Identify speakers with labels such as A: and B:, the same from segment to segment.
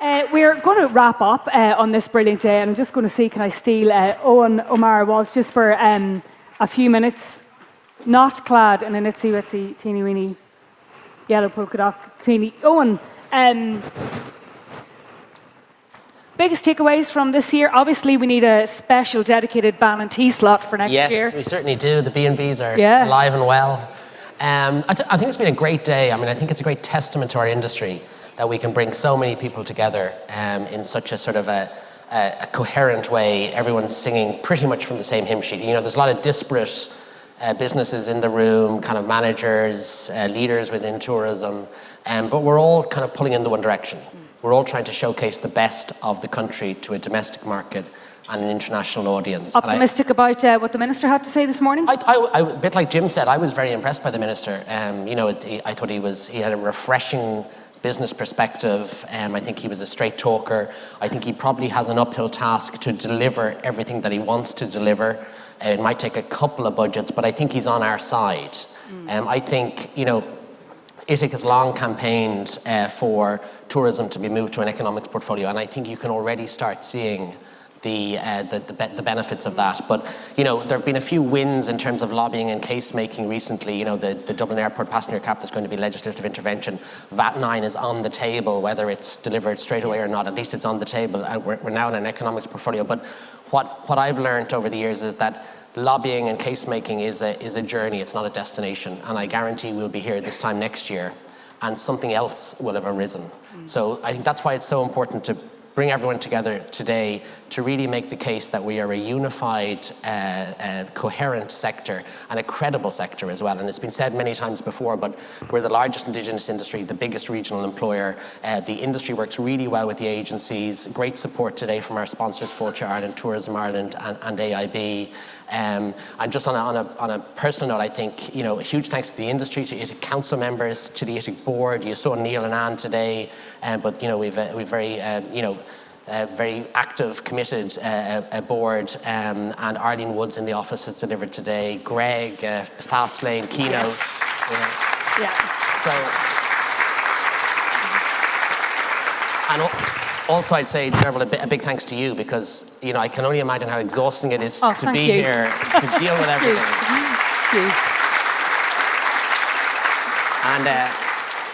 A: We're going to wrap up on this brilliant day, and I'm just going to see, can I steal Eoghan O'Mara Walsh just for a few minutes, not clad in an itsy-witsy, teeny-weeny, yellow polka dot bikini. Eoghan, biggest takeaways from this year? Obviously, we need a special dedicated Ballantee slot for next year.
B: Yes, we certainly do. The B&Bs are alive and well. I think it's been a great day. I mean, I think it's a great testament to our industry that we can bring so many people together in such a sort of a coherent way. Everyone's singing pretty much from the same hymn sheet. You know, there's a lot of disparate businesses in the room, kind of managers, leaders within tourism, but we're all kind of pulling in the one direction. We're all trying to showcase the best of the country to a domestic market and an international audience.
A: Optimistic about what the Minister had to say this morning?
B: A bit like Jim said, I was very impressed by the Minister. You know, I thought he had a refreshing business perspective. I think he was a straight talker. I think he probably has an uphill task to deliver everything that he wants to deliver. It might take a couple of budgets, but I think he's on our side. I think, you know, ITIC has long campaigned for tourism to be moved to an economics portfolio, and I think you can already start seeing the benefits of that. But, you know, there have been a few wins in terms of lobbying and case making recently. You know, the Dublin Airport passenger cap, there's going to be legislative intervention. VAT 9 is on the table, whether it's delivered straight away or not. At least it's on the table, and we're now in an economics portfolio. But what I've learned over the years is that lobbying and case making is a journey, it's not a destination. And I guarantee we'll be here this time next year and something else will have arisen. So I think that's why it's so important to bring everyone together today to really make the case that we are a unified, coherent sector and a credible sector as well. And it's been said many times before, but we're the largest Indigenous industry, the biggest regional employer. The industry works really well with the agencies. Great support today from our sponsors, Fáilte Ireland, Tourism Ireland and AIB. And just on a personal note, I think, you know, a huge thanks to the industry, to ITIC council members, to the ITIC board. You saw Neil and Anne today, but, you know, we've very, very active, committed board, and Arlene Woods in the office has delivered today. Greg, Fast Lane, Keynote. So, and also, I'd say, Dearbhail, a big thanks to you, because, you know, I can only imagine how exhausting it is to be here to deal with everything.
A: Thank you.
B: And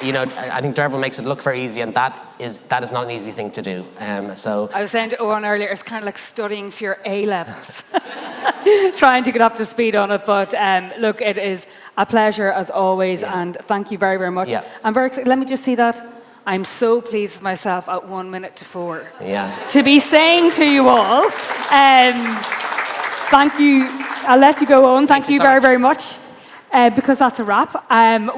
B: you know, I think Dearbhail makes it look very easy, and that is not an easy thing to do. So
A: I was saying to Eoghan earlier, it's kind of like studying for your A-levels, trying to get up to speed on it. But look, it is a pleasure as always, and thank you very, very much. I'm very excited. Let me just see that. I'm so pleased with myself at 1 minute to 4. To be saying to you all, thank you. I'll let you go on. Thank you very, very much. Because that's a wrap.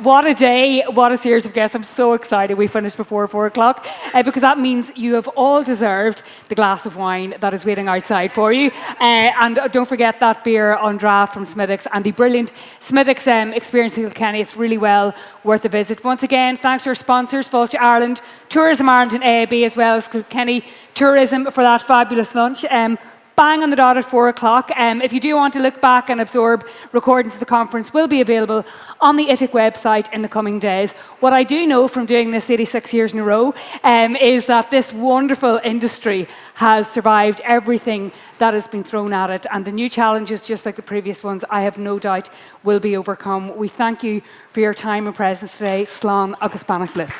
A: What a day, what a series of guests. I'm so excited we finished before 4 o'clock, because that means you have all deserved the glass of wine that is waiting outside for you. And don't forget that beer on draft from Smithwick's and the brilliant Smithwick's experience in Kilkenny. It's really well worth a visit. Once again, thanks to our sponsors, Fáilte Ireland, Tourism Ireland and AIB, as well as Kilkenny Tourism for that fabulous lunch. Bang on the dot at 4 o'clock. If you do want to look back and absorb recordings of the conference, will be available on the ITIC website in the coming days. What I do know from doing this 86 years in a row is that this wonderful industry has survived everything that has been thrown at it, and the new challenges, just like the previous ones, I have no doubt will be overcome. We thank you for your time and presence today. Slán agus Banach Blith.